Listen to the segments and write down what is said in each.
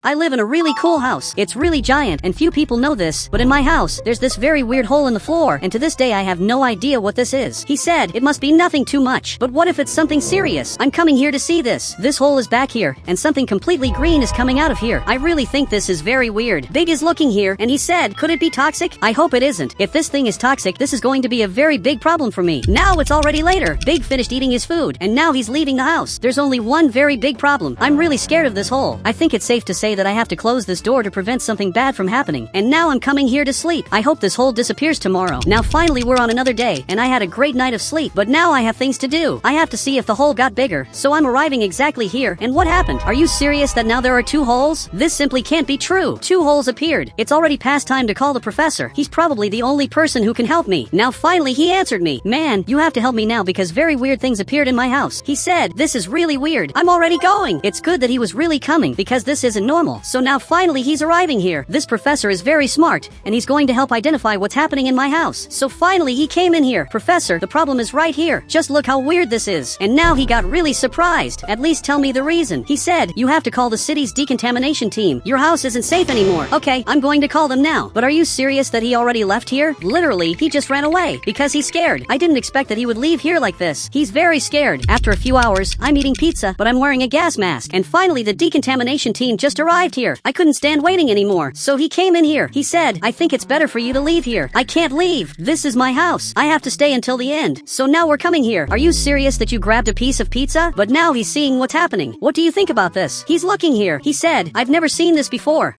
I live in a really cool house. It's really giant and few people know this, but in my house, there's this very weird hole in the floor, and to this day I have no idea what this is. He said, it must be nothing too much, but what if it's something serious? I'm coming here to see this. This hole is back here, and something completely green is coming out of here. I really think this is very weird. Big is looking here, and he said, could it be toxic? I hope it isn't. If this thing is toxic, this is going to be a very big problem for me. Now it's already later. Big finished eating his food, and now he's leaving the house. There's only one very big problem. I'm really scared of this hole. I think it's safe to say that I have to close this door to prevent something bad from happening. And now I'm coming here to sleep. I hope this hole disappears tomorrow. Now finally we're on another day, and I had a great night of sleep, but now I have things to do. I have to see if the hole got bigger, so I'm arriving exactly here, and what happened? Are you serious that now there are two holes? This simply can't be true. Two holes appeared. It's already past time to call the professor. He's probably the only person who can help me. Now finally he answered me. Man, you have to help me now because very weird things appeared in my house. He said, this is really weird. I'm already going. It's good that he was really coming because this isn't normal. So now finally he's arriving here. This professor is very smart, and he's going to help identify what's happening in my house. So finally he came in here. Professor, the problem is right here. Just look how weird this is. And now he got really surprised. At least tell me the reason. He said, you have to call the city's decontamination team. Your house isn't safe anymore. Okay, I'm going to call them now. But are you serious that he already left here? Literally, he just ran away because he's scared. I didn't expect that he would leave here like this. He's very scared. After a few hours, I'm eating pizza, but I'm wearing a gas mask. And finally the decontamination team just arrived here. I couldn't stand waiting anymore. So he came in here. He said, I think it's better for you to leave here. I can't leave. This is my house. I have to stay until the end. So now we're coming here. Are you serious that you grabbed a piece of pizza? But now he's seeing what's happening. What do you think about this? He's looking here. He said, I've never seen this before.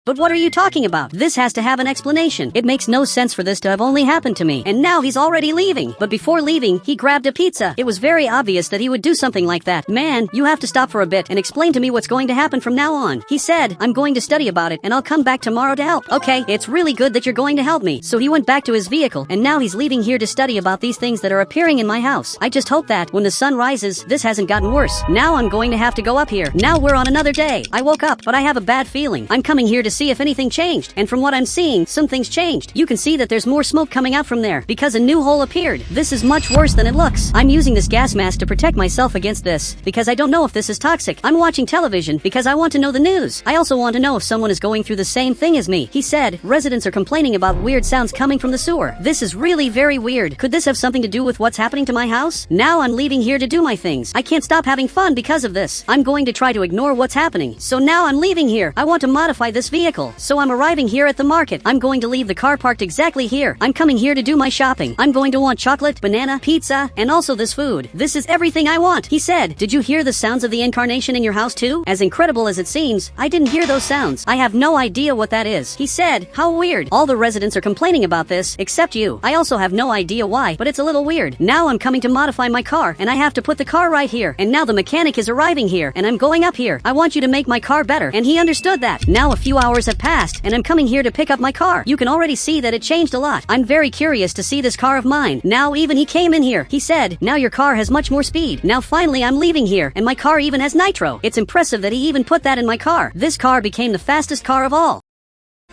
But what are you talking about? This has to have an explanation. It makes no sense for this to have only happened to me. And now he's already leaving. But before leaving, he grabbed a pizza. It was very obvious that he would do something like that. Man, you have to stop for a bit and explain to me what's going to happen from now on. He said, I'm going to study about it and I'll come back tomorrow to help. Okay, it's really good that you're going to help me. So he went back to his vehicle and now he's leaving here to study about these things that are appearing in my house. I just hope that when the sun rises, this hasn't gotten worse. Now I'm going to have to go up here. Now we're on another day. I woke up, but I have a bad feeling. I'm coming here to see if anything changed, and from what I'm seeing, some things changed. You can see that there's more smoke coming out from there because a new hole appeared. This is much worse than it looks. I'm using this gas mask to protect myself against this because I don't know if this is toxic. I'm watching television because I want to know the news. I also want to know if someone is going through the same thing as me. He said, residents are complaining about weird sounds coming from the sewer. This is really very weird. Could this have something to do with what's happening to my house? Now I'm leaving here to do my things. I can't stop having fun because of this. I'm going to try to ignore what's happening. So now I'm leaving here. I want to modify this vehicle. So I'm arriving here at the market. I'm going to leave the car parked exactly here. I'm coming here to do my shopping. I'm going to want chocolate, banana, pizza, and also this food. This is everything I want. He said, did you hear the sounds of the incarnation in your house too? As incredible as it seems, I didn't hear those sounds. I have no idea what that is. He said, how weird. All the residents are complaining about this, except you. I also have no idea why, but it's a little weird. Now I'm coming to modify my car, and I have to put the car right here. And now the mechanic is arriving here, and I'm going up here. I want you to make my car better, and he understood that. Now a few hours have passed, and I'm coming here to pick up my car. You can already see that it changed a lot. I'm very curious to see this car of mine. Now even he came in here. He said, now your car has much more speed. Now finally I'm leaving here, and my car even has nitro. It's impressive that he even put that in my car. This car became the fastest car of all.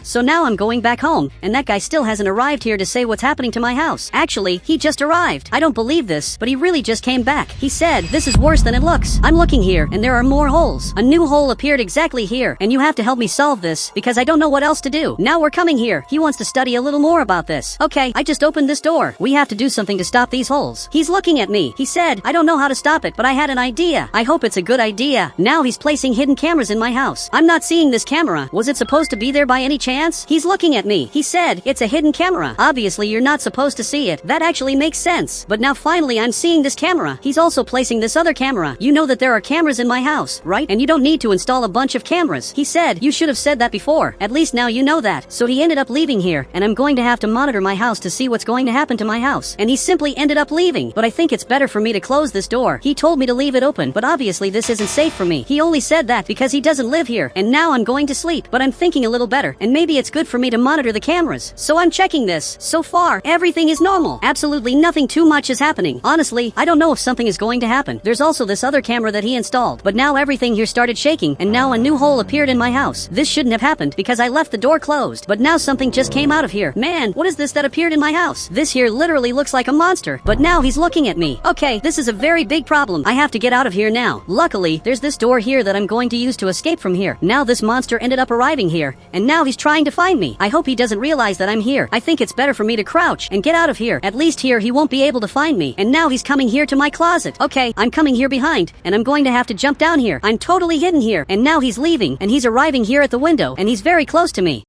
So now I'm going back home, and that guy still hasn't arrived here to say what's happening to my house. Actually, he just arrived. I don't believe this, but he really just came back. He said, this is worse than it looks. I'm looking here, and there are more holes. A new hole appeared exactly here, and you have to help me solve this, because I don't know what else to do. Now we're coming here. He wants to study a little more about this. Okay, I just opened this door. We have to do something to stop these holes. He's looking at me. He said, I don't know how to stop it, but I had an idea. I hope it's a good idea. Now he's placing hidden cameras in my house. I'm not seeing this camera. Was it supposed to be there by any chance? He's looking at me. He said, it's a hidden camera. Obviously, you're not supposed to see it. That actually makes sense. But now finally I'm seeing this camera. He's also placing this other camera. You know that there are cameras in my house, right? And you don't need to install a bunch of cameras. He said, you should have said that before. At least now you know that. So he ended up leaving here, and I'm going to have to monitor my house to see what's going to happen to my house. And he simply ended up leaving. But I think it's better for me to close this door. He told me to leave it open, but obviously this isn't safe for me. He only said that because he doesn't live here. And now I'm going to sleep. But I'm thinking a little better, and maybe it's good for me to monitor the cameras. So I'm checking this. So far, everything is normal. Absolutely nothing too much is happening. Honestly, I don't know if something is going to happen. There's also this other camera that he installed, but now everything here started shaking, and now a new hole appeared in my house. This shouldn't have happened because I left the door closed, but now something just came out of here. Man, what is this that appeared in my house? This here literally looks like a monster, but now he's looking at me. Okay, this is a very big problem. I have to get out of here now. Luckily, there's this door here that I'm going to use to escape from here. Now this monster ended up arriving here, and now he's trying to find me. I hope he doesn't realize that I'm here. I think it's better for me to crouch and get out of here. At least here he won't be able to find me. And now he's coming here to my closet. Okay, I'm coming here behind, and I'm going to have to jump down here. I'm totally hidden here, and now he's leaving, and he's arriving here at the window, and he's very close to me.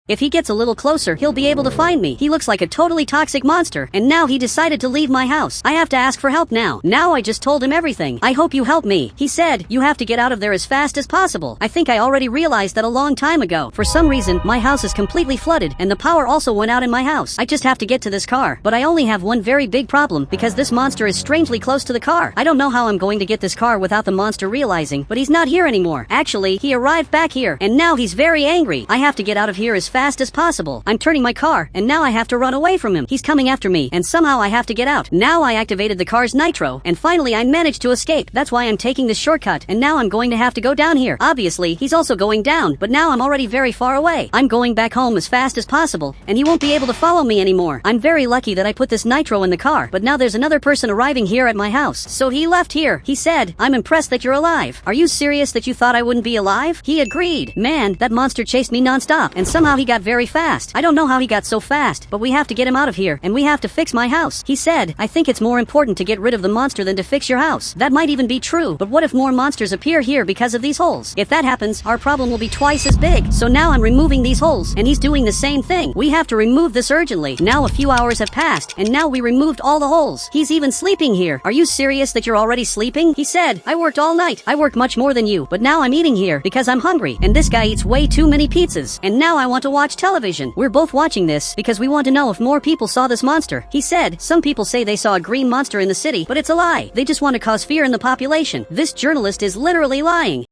If he gets a little closer, he'll be able to find me. He looks like a totally toxic monster, and now he decided to leave my house. I have to ask for help now. Now I just told him everything. I hope you help me. He said, you have to get out of there as fast as possible. I think I already realized that a long time ago. For some reason, my house is completely flooded, and the power also went out in my house. I just have to get to this car. But I only have one very big problem, because this monster is strangely close to the car. I don't know how I'm going to get this car without the monster realizing, but he's not here anymore. Actually, he arrived back here, and now he's very angry. I have to get out of here as fast as possible. I'm turning my car, and now I have to run away from him. He's coming after me, and somehow I have to get out. Now I activated the car's nitro, and finally I managed to escape. That's why I'm taking this shortcut, and now I'm going to have to go down here. Obviously, he's also going down, but now I'm already very far away. I'm going back home as fast as possible, and he won't be able to follow me anymore. I'm very lucky that I put this nitro in the car, but now there's another person arriving here at my house. So he left here. He said, I'm impressed that you're alive. Are you serious that you thought I wouldn't be alive? He agreed. Man, that monster chased me nonstop, and somehow he got very fast. I don't know how he got so fast, but we have to get him out of here, and we have to fix my house. He said, I think it's more important to get rid of the monster than to fix your house. That might even be true, but what if more monsters appear here because of these holes? If that happens, our problem will be twice as big. So now I'm removing these holes, and he's doing the same thing. We have to remove this urgently. Now a few hours have passed, and now we removed all the holes. He's even sleeping here. Are you serious that you're already sleeping? He said, I worked all night. I worked much more than you, but now I'm eating here because I'm hungry, and this guy eats way too many pizzas, and now I want to watch television. We're both watching this because we want to know if more people saw this monster. He said, some people say they saw a green monster in the city, but it's a lie. They just want to cause fear in the population. This journalist is literally lying.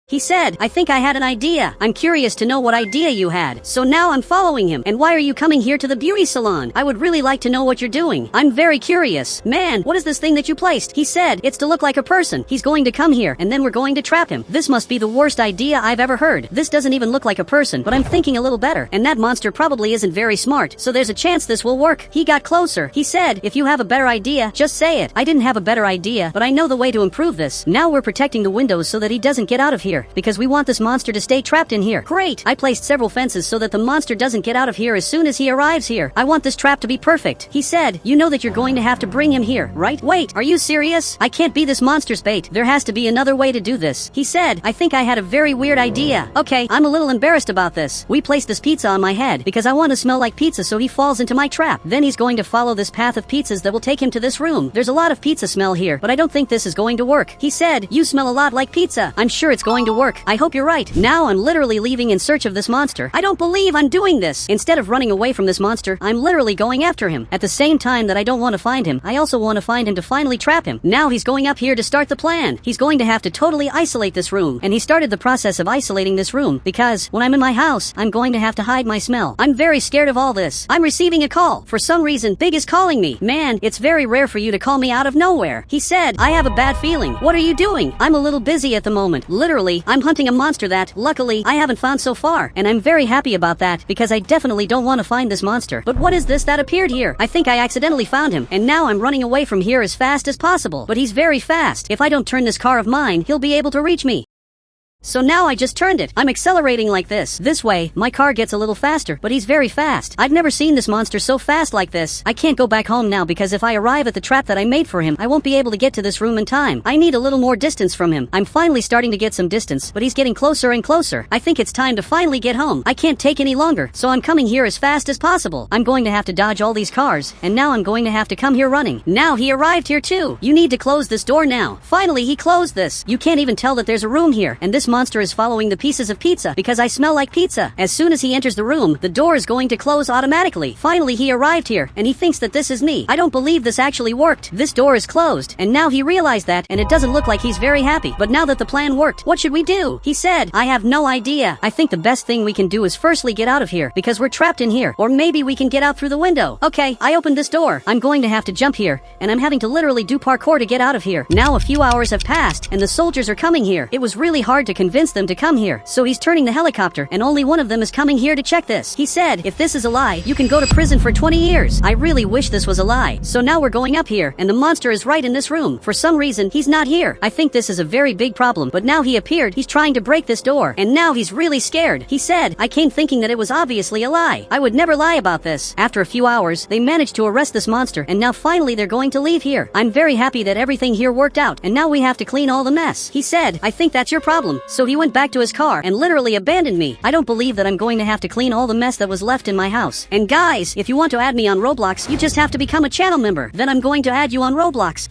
He said, I think I had an idea. I'm curious to know what idea you had. So now I'm following him. And why are you coming here to the beauty salon? I would really like to know what you're doing. I'm very curious. Man, what is this thing that you placed? He said, it's to look like a person. He's going to come here, and then we're going to trap him. This must be the worst idea I've ever heard. This doesn't even look like a person, but I'm thinking a little better. And that monster probably isn't very smart, so there's a chance this will work. He got closer. He said, if you have a better idea, just say it. I didn't have a better idea, but I know the way to improve this. Now we're protecting the windows so that he doesn't get out of here, because we want this monster to stay trapped in here. Great! I placed several fences so that the monster doesn't get out of here as soon as he arrives here. I want this trap to be perfect. He said, you know that you're going to have to bring him here, right? Wait, are you serious? I can't be this monster's bait. There has to be another way to do this. He said, I think I had a very weird idea. Okay, I'm a little embarrassed about this. We placed this pizza on my head because I want to smell like pizza so he falls into my trap. Then he's going to follow this path of pizzas that will take him to this room. There's a lot of pizza smell here, but I don't think this is going to work. He said, you smell a lot like pizza. I'm sure it's going to work. I hope you're right. Now I'm literally leaving in search of this monster. I don't believe I'm doing this. Instead of running away from this monster, I'm literally going after him. At the same time that I don't want to find him, I also want to find him to finally trap him. Now he's going up here to start the plan. He's going to have to totally isolate this room. And he started the process of isolating this room because when I'm in my house, I'm going to have to hide my smell. I'm very scared of all this. I'm receiving a call. For some reason, Big is calling me. Man, it's very rare for you to call me out of nowhere. He said, I have a bad feeling. What are you doing? I'm a little busy at the moment. Literally, I'm hunting a monster that, luckily, I haven't found so far, and I'm very happy about that because I definitely don't want to find this monster. But what is this that appeared here? I think I accidentally found him, and now I'm running away from here as fast as possible. But he's very fast. If I don't turn this car of mine, he'll be able to reach me. So now I just turned it. I'm accelerating like this. This way, my car gets a little faster, but he's very fast. I've never seen this monster so fast like this. I can't go back home now because if I arrive at the trap that I made for him, I won't be able to get to this room in time. I need a little more distance from him. I'm finally starting to get some distance, but he's getting closer and closer. I think it's time to finally get home. I can't take any longer, so I'm coming here as fast as possible. I'm going to have to dodge all these cars, and now I'm going to have to come here running. Now he arrived here too. You need to close this door now. Finally, he closed this. You can't even tell that there's a room here, and this monster is following the pieces of pizza because I smell like pizza. As soon as he enters the room, the door is going to close automatically. Finally, he arrived here, and he thinks that this is me. I don't believe this actually worked. This door is closed, and now he realized that, and it doesn't look like he's very happy. But now that the plan worked, what should we do? He said, I have no idea. I think the best thing we can do is firstly get out of here, because we're trapped in here. Or maybe we can get out through the window. Okay, I opened this door. I'm going to have to jump here, and I'm having to literally do parkour to get out of here. Now a few hours have passed, and the soldiers are coming here. It was really hard to convince them to come here, so he's turning the helicopter, and only one of them is coming here to check this. He said, if this is a lie, you can go to prison for 20 years. I really wish this was a lie. So now we're going up here, and the monster is right in this room. For some reason, he's not here. I think this is a very big problem, but now he appeared. He's trying to break this door, and now he's really scared. He said, I came thinking that it was obviously a lie. I would never lie about this. After a few hours, they managed to arrest this monster, and now finally they're going to leave here. I'm very happy that everything here worked out, and now we have to clean all the mess. He said, I think that's your problem. So he went back to his car and literally abandoned me. I don't believe that I'm going to have to clean all the mess that was left in my house. And guys, if you want to add me on Roblox, you just have to become a channel member. Then I'm going to add you on Roblox.